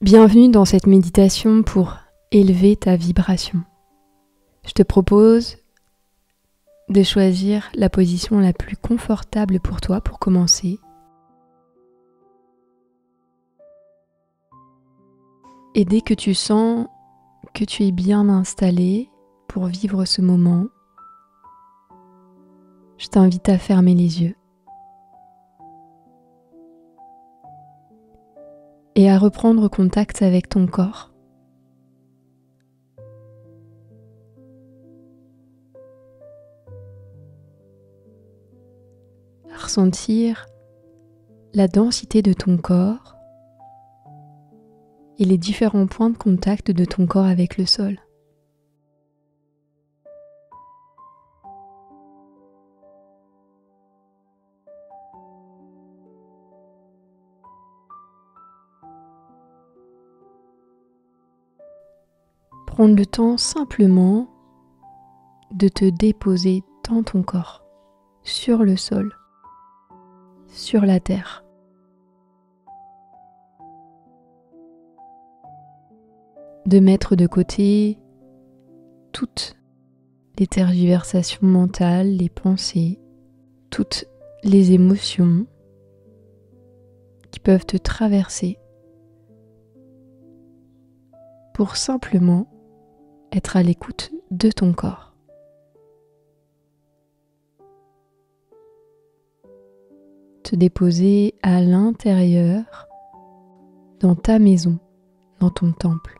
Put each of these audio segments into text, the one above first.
Bienvenue dans cette méditation pour élever ta vibration. Je te propose de choisir la position la plus confortable pour toi pour commencer. Et dès que tu sens que tu es bien installé pour vivre ce moment, je t'invite à fermer les yeux et à reprendre contact avec ton corps. À ressentir la densité de ton corps et les différents points de contact de ton corps avec le sol. Prendre le temps simplement de te déposer dans ton corps, sur le sol, sur la terre. De mettre de côté toutes les tergiversations mentales, les pensées, toutes les émotions qui peuvent te traverser pour simplement être à l'écoute de ton corps. Te déposer à l'intérieur, dans ta maison, dans ton temple,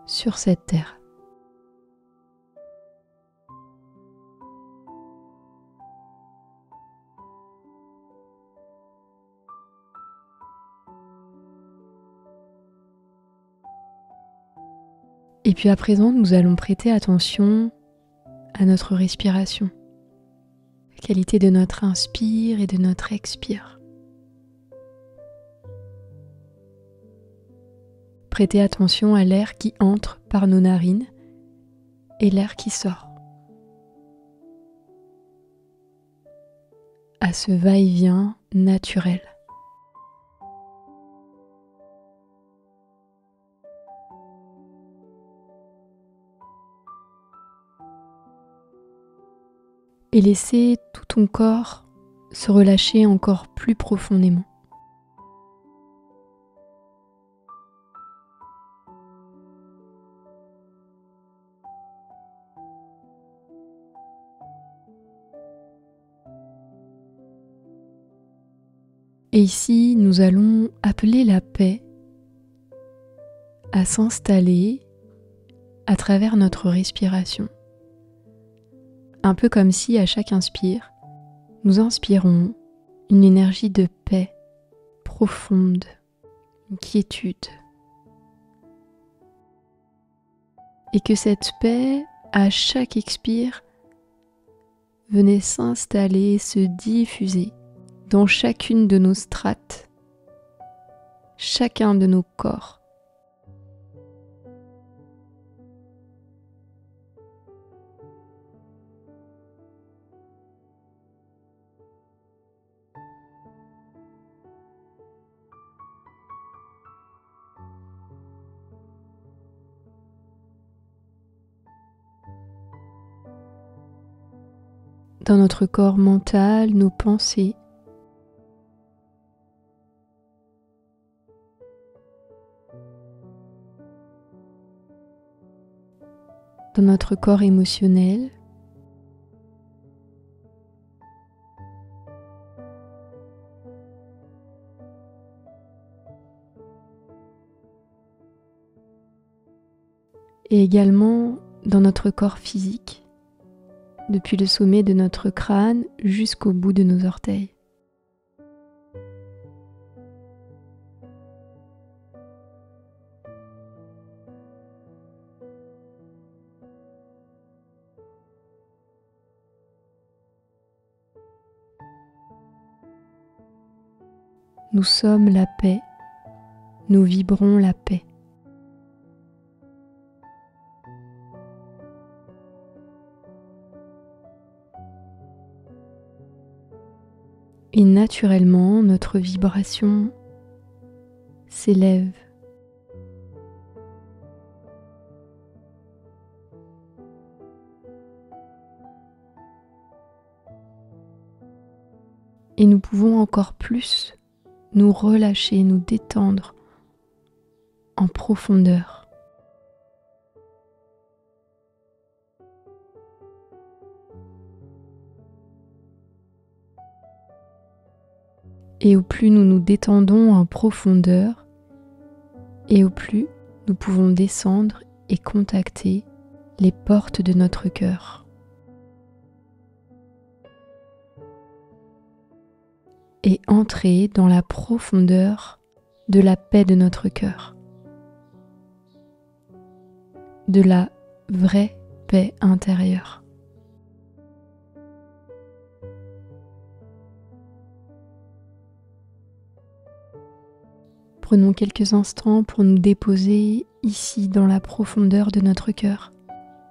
sur cette terre. Et puis à présent, nous allons prêter attention à notre respiration, la qualité de notre inspire et de notre expire. Prêtez attention à l'air qui entre par nos narines et l'air qui sort. À ce va-et-vient naturel. Et laissez tout ton corps se relâcher encore plus profondément. Et ici, nous allons appeler la paix à s'installer à travers notre respiration. Un peu comme si à chaque inspire, nous inspirons une énergie de paix profonde, une quiétude. Et que cette paix, à chaque expire, venait s'installer, se diffuser dans chacune de nos strates, chacun de nos corps. Dans notre corps mental, nos pensées, dans notre corps émotionnel, et également dans notre corps physique, depuis le sommet de notre crâne jusqu'au bout de nos orteils. Nous sommes la paix, nous vibrons la paix. Et naturellement, notre vibration s'élève Et nous pouvons encore plus nous relâcher, nous détendre en profondeur. Et au plus nous nous détendons en profondeur, et au plus nous pouvons descendre et contacter les portes de notre cœur. Et entrer dans la profondeur de la paix de notre cœur. De la vraie paix intérieure. Prenons quelques instants pour nous déposer ici dans la profondeur de notre cœur,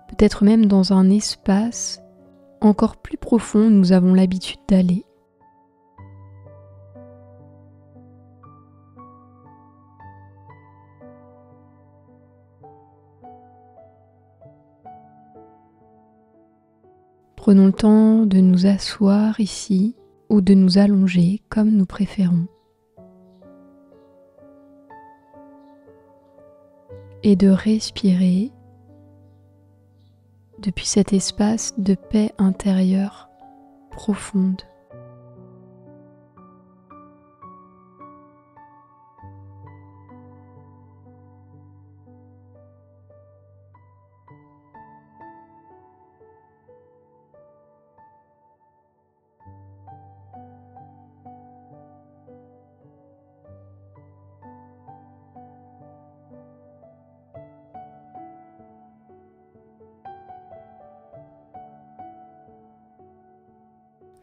peut-être même dans un espace encore plus profond où nous avons l'habitude d'aller. Prenons le temps de nous asseoir ici ou de nous allonger comme nous préférons. Et de respirer depuis cet espace de paix intérieure profonde.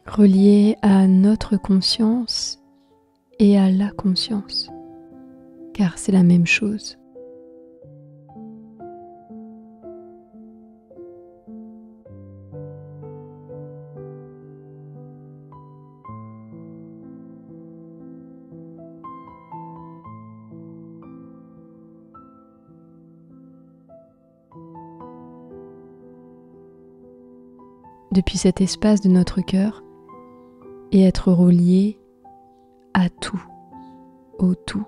Relié à notre conscience et à la conscience, car c'est la même chose. Depuis cet espace de notre cœur, et être relié à tout, au tout.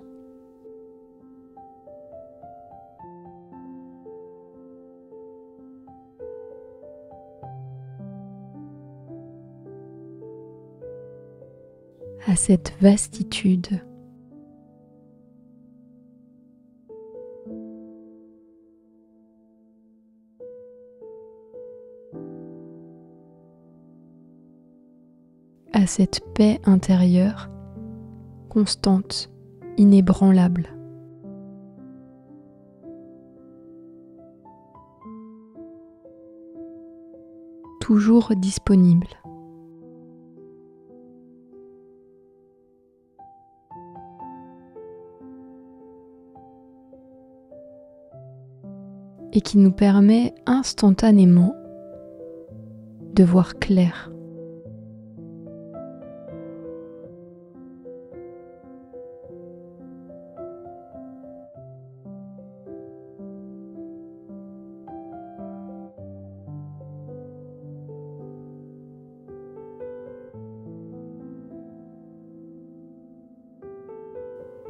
À cette vastitude. À cette paix intérieure, constante, inébranlable. Toujours disponible. Et qui nous permet instantanément de voir clair.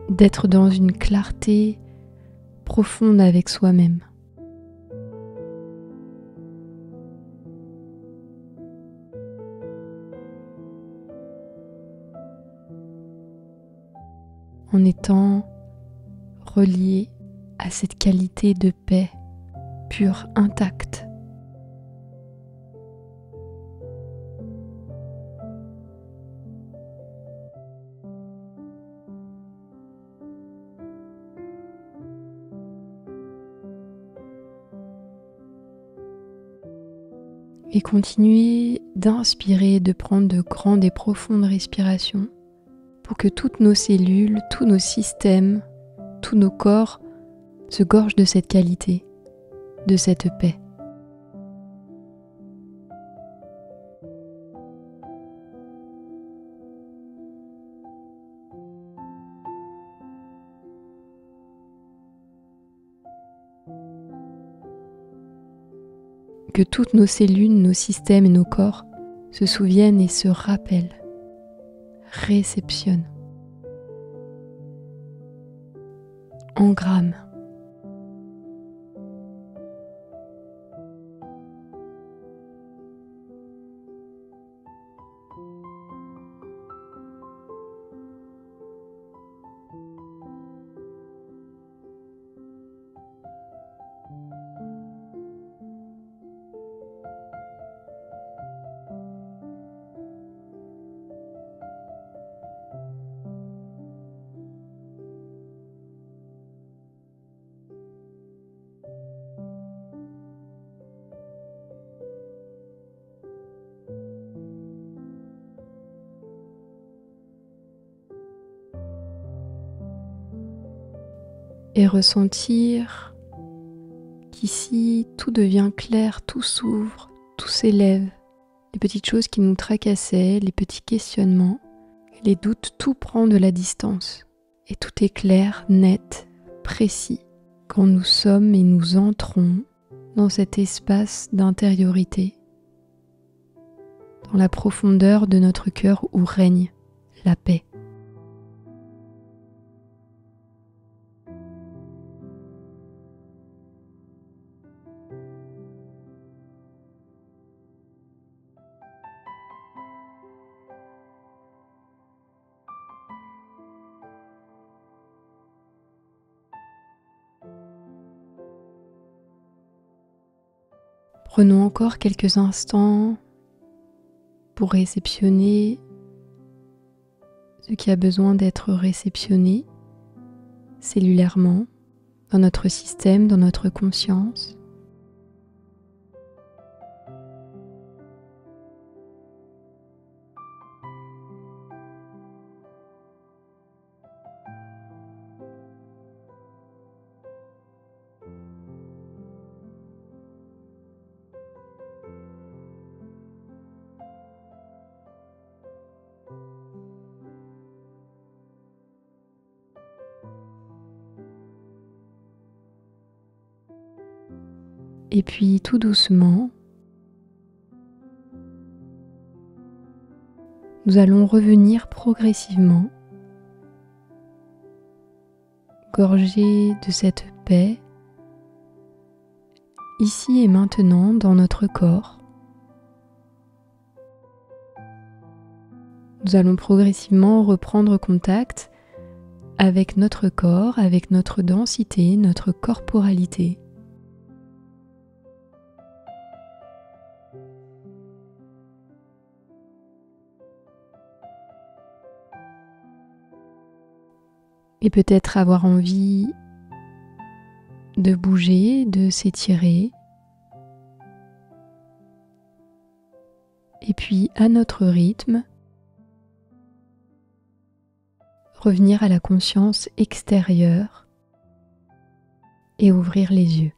D'être dans une clarté profonde avec soi-même. En étant relié à cette qualité de paix pure, intacte. Et continuez d'inspirer, de prendre de grandes et profondes respirations pour que toutes nos cellules, tous nos systèmes, tous nos corps se gorgent de cette qualité, de cette paix. Que toutes nos cellules, nos systèmes et nos corps se souviennent et se rappellent réceptionne, engramme. Et ressentir qu'ici tout devient clair, tout s'ouvre, tout s'élève. Les petites choses qui nous tracassaient, les petits questionnements, les doutes, tout prend de la distance. Et tout est clair, net, précis, quand nous sommes et nous entrons dans cet espace d'intériorité, dans la profondeur de notre cœur où règne la paix. Prenons encore quelques instants pour réceptionner ce qui a besoin d'être réceptionné cellulairement dans notre système, dans notre conscience. Et puis tout doucement, nous allons revenir progressivement, gorgés de cette paix, ici et maintenant dans notre corps. Nous allons progressivement reprendre contact avec notre corps, avec notre densité, notre corporalité. Et peut-être avoir envie de bouger, de s'étirer. Et puis à notre rythme, revenir à la conscience extérieure et ouvrir les yeux.